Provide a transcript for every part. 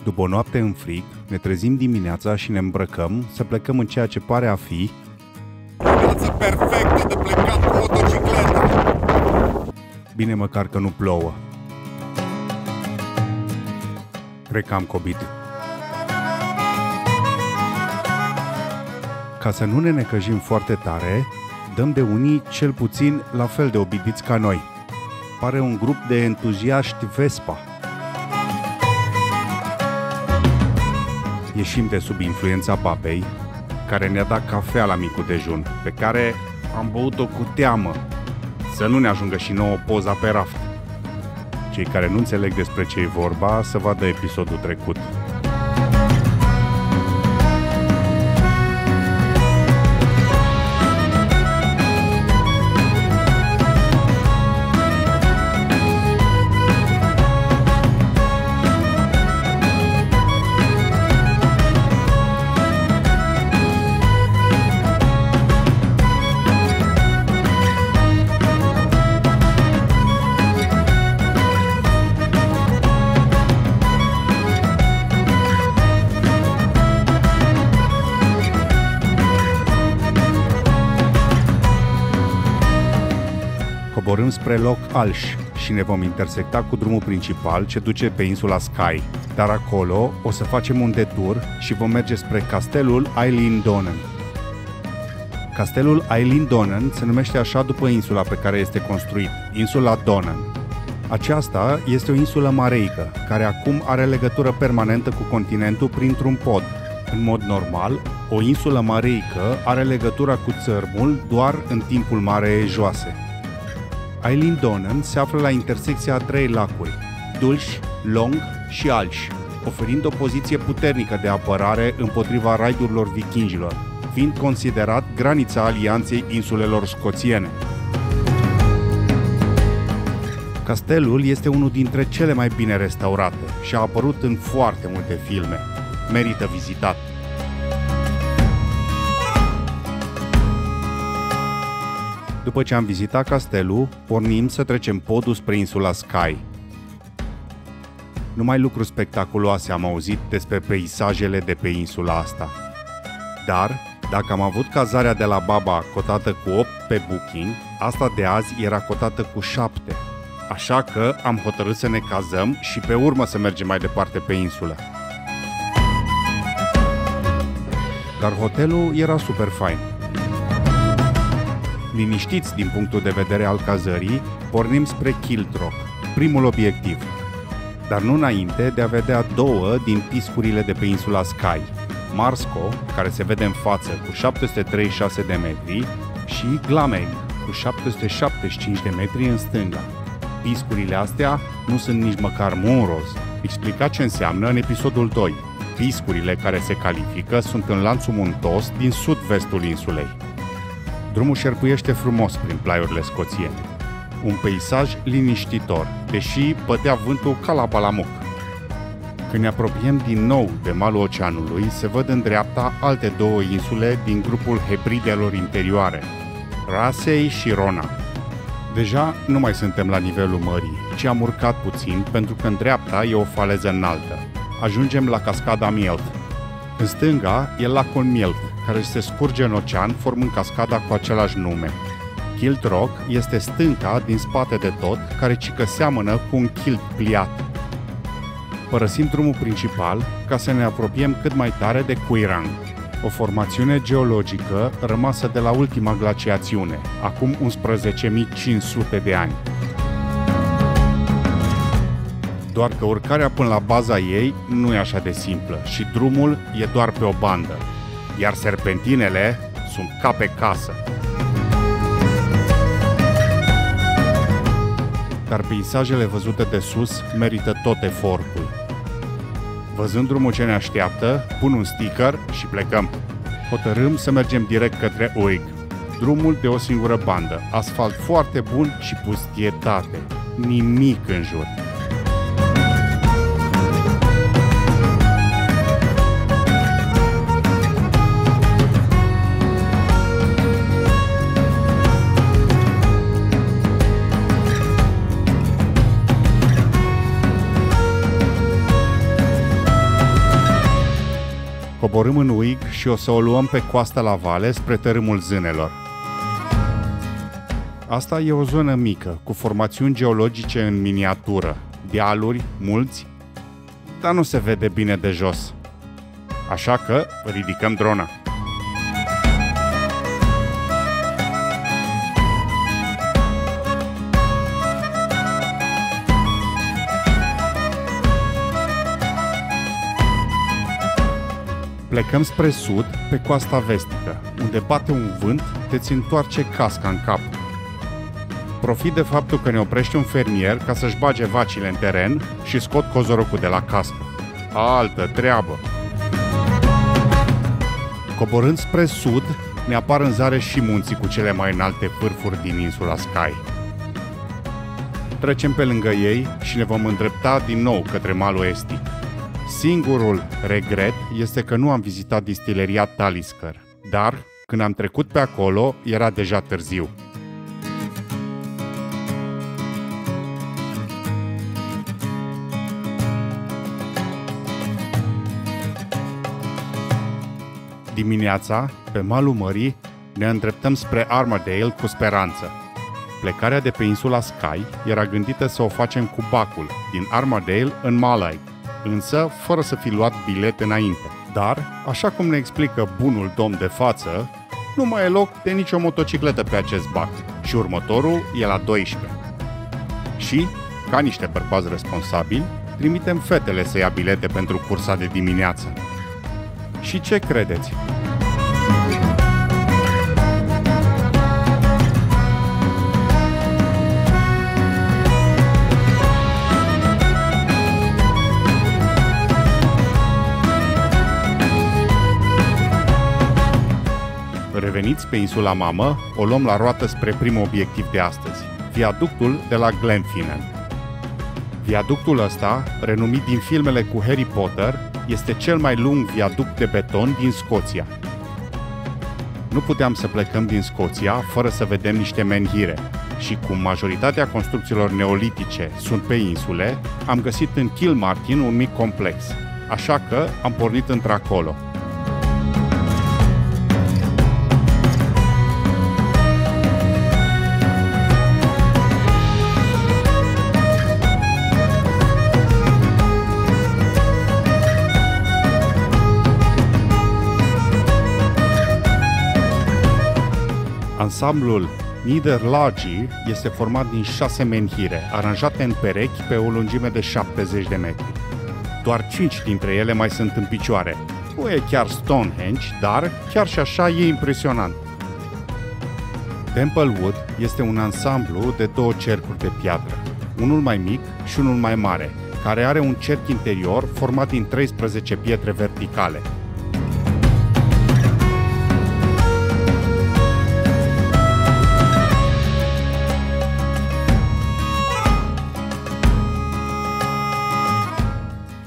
După o noapte în frig, ne trezim dimineața și ne îmbrăcăm să plecăm în ceea ce pare a fi o viață perfectă de plecat cu motocicleta. Bine măcar că nu plouă. Cred că am cobit. Ca să nu ne necăjim foarte tare, dăm de unii cel puțin la fel de obidiți ca noi. Pare un grup de entuziaști Vespa. Ieșim de sub influența babei, care ne-a dat cafea la micul dejun, pe care am băut-o cu teamă, să nu ne ajungă și nouă poza pe raft. Cei care nu înțeleg despre ce e vorba, să vadă episodul trecut. Coborâm spre Loch Alsh și ne vom intersecta cu drumul principal ce duce pe insula Skye. Dar acolo o să facem un detur și vom merge spre castelul Eilean Donan. Castelul Eilean Donan se numește așa după insula pe care este construit, insula Donan. Aceasta este o insulă mareică, care acum are legătură permanentă cu continentul printr-un pod. În mod normal, o insulă mareică are legătura cu țărmul doar în timpul Mareei Joase. Eilean Donan se află la intersecția a trei lacuri, Dulsh, Long și Alsh, oferind o poziție puternică de apărare împotriva raidurilor vikingilor, fiind considerat granița alianței insulelor scoțiene. Castelul este unul dintre cele mai bine restaurate și a apărut în foarte multe filme. Merită vizitat. După ce am vizitat castelul, pornim să trecem podul spre insula Skye. Numai lucruri spectaculoase am auzit despre peisajele de pe insula asta. Dar, dacă am avut cazarea de la baba cotată cu 8 pe Booking, asta de azi era cotată cu 7. Așa că am hotărât să ne cazăm și pe urmă să mergem mai departe pe insulă. Dar hotelul era super fain. Liniștiți din punctul de vedere al cazării, pornim spre Kiltrock, primul obiectiv. Dar nu înainte de a vedea două din piscurile de pe insula Skye, Marsco, care se vede în față cu 736 de metri, și Glameg, cu 775 de metri în stânga. Piscurile astea nu sunt nici măcar munros. Explica ce înseamnă în episodul 2. Piscurile care se califică sunt în lanțul muntos din sud-vestul insulei. Drumul șerpuiește frumos prin plaiurile scoțiene. Un peisaj liniștitor, deși bătea vântul ca la Balamuc. Când ne apropiem din nou de malul oceanului, se văd în dreapta alte două insule din grupul Hebridelor interioare, Raasay și Rona. Deja nu mai suntem la nivelul mării, ci am urcat puțin pentru că în dreapta e o faleză înaltă. Ajungem la cascada Mielt. În stânga e lacul Mielt, care se scurge în ocean, formând cascada cu același nume. Kiltrock este stânca din spate de tot, care cică seamănă cu un kilt pliat. Părăsim drumul principal ca să ne apropiem cât mai tare de Quirang, o formațiune geologică rămasă de la ultima glaciațiune, acum 11.500 de ani. Doar că urcarea până la baza ei nu e așa de simplă și drumul e doar pe o bandă, iar serpentinele sunt ca pe casă. Dar peisajele văzute de sus merită tot efortul. Văzând drumul ce ne așteaptă, pun un sticker și plecăm. Hotărâm să mergem direct către Uig. Drumul de o singură bandă, asfalt foarte bun și pustietate. Nimic în jur. Coborâm în Uig și o să o luăm pe coasta la vale spre tărâmul Zânelor. Asta e o zonă mică, cu formațiuni geologice în miniatură, dealuri, mulți, dar nu se vede bine de jos. Așa că ridicăm drona. Plecăm spre sud, pe coasta vestică, unde bate un vânt, te-ți întoarce casca în cap. Profit de faptul că ne oprește un fermier ca să-și bage vacile în teren și scot cozorocul de la cască. Altă treabă! Coborând spre sud, ne apar în zare și munții cu cele mai înalte vârfuri din insula Skye. Trecem pe lângă ei și ne vom îndrepta din nou către malul estic. Singurul regret este că nu am vizitat distileria Talisker, dar când am trecut pe acolo, era deja târziu. Dimineața, pe malul mării, ne îndreptăm spre Armadale cu speranță. Plecarea de pe insula Skye era gândită să o facem cu bacul, din Armadale în Mallaig, însă fără să fi luat bilet înainte. Dar, așa cum ne explică bunul domn de față, nu mai e loc de nicio motocicletă pe acest bac și următorul e la 12. Și, ca niște bărbați responsabili, trimitem fetele să ia bilete pentru cursa de dimineață. Și ce credeți? Reveniți pe insula mamă, o luăm la roată spre primul obiectiv de astăzi, viaductul de la Glenfinnan. Viaductul ăsta, renumit din filmele cu Harry Potter, este cel mai lung viaduct de beton din Scoția. Nu puteam să plecăm din Scoția fără să vedem niște menhire și cum majoritatea construcțiilor neolitice sunt pe insule, am găsit în Kilmartin un mic complex, așa că am pornit într-acolo. Ansamblul Niederlagi este format din 6 menhire, aranjate în perechi pe o lungime de 70 de metri. Doar 5 dintre ele mai sunt în picioare. Nu e chiar Stonehenge, dar chiar și așa e impresionant. Templewood este un ansamblu de 2 cercuri de piatră, unul mai mic și unul mai mare, care are un cerc interior format din 13 pietre verticale.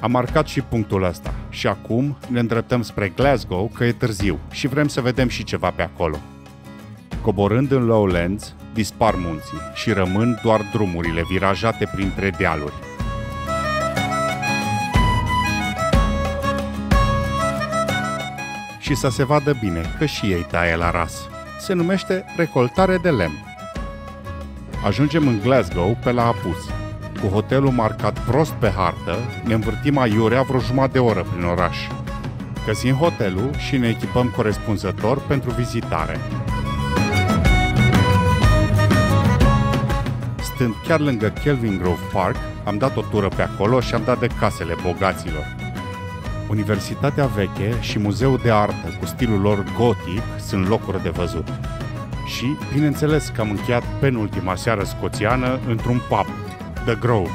Am marcat și punctul ăsta și acum ne îndreptăm spre Glasgow, că e târziu și vrem să vedem și ceva pe acolo. Coborând în Lowlands, dispar munții și rămân doar drumurile virajate printre dealuri. Și să se vadă bine că și ei taie la ras. Se numește recoltare de lemn. Ajungem în Glasgow pe la apus. Cu hotelul marcat prost pe hartă, ne învârtim aiurea vreo jumătate de oră prin oraș. Găsim hotelul și ne echipăm corespunzător pentru vizitare. Stând chiar lângă Kelvingrove Park, am dat o tură pe acolo și am dat de casele bogaților. Universitatea veche și muzeul de artă cu stilul lor gotic sunt locuri de văzut. Și, bineînțeles că am încheiat penultima seară scoțiană într-un pub, The Grove.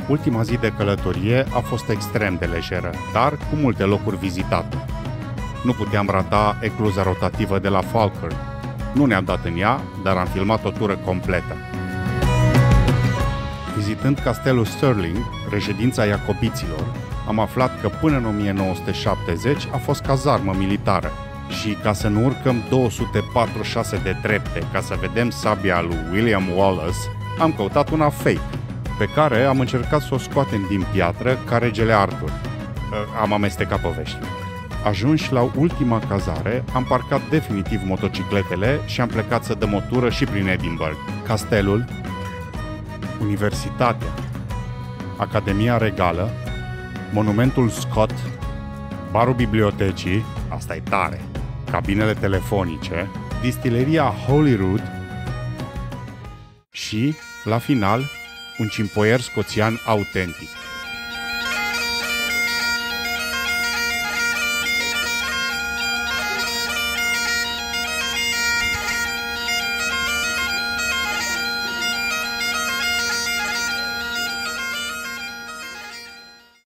Ultima zi de călătorie a fost extrem de lejeră, dar cu multe locuri vizitate. Nu puteam rata ecluza rotativă de la Falkirk. Nu ne-am dat în ea, dar am filmat o tură completă. Vizitând castelul Stirling, reședința iacobiților, am aflat că până în 1970 a fost cazarmă militară și ca să nu urcăm 246 de trepte ca să vedem sabia lui William Wallace, am căutat una fake, pe care am încercat să o scoatem din piatră ca regele Arthur. Am amestecat poveștile. Ajunși la ultima cazare, am parcat definitiv motocicletele și am plecat să dăm o tură și prin Edinburgh. Castelul, Universitatea, Academia Regală, Monumentul Scott, barul bibliotecii, asta e tare, cabinele telefonice, distileria Holyrood și, la final, un cimpoier scoțian autentic.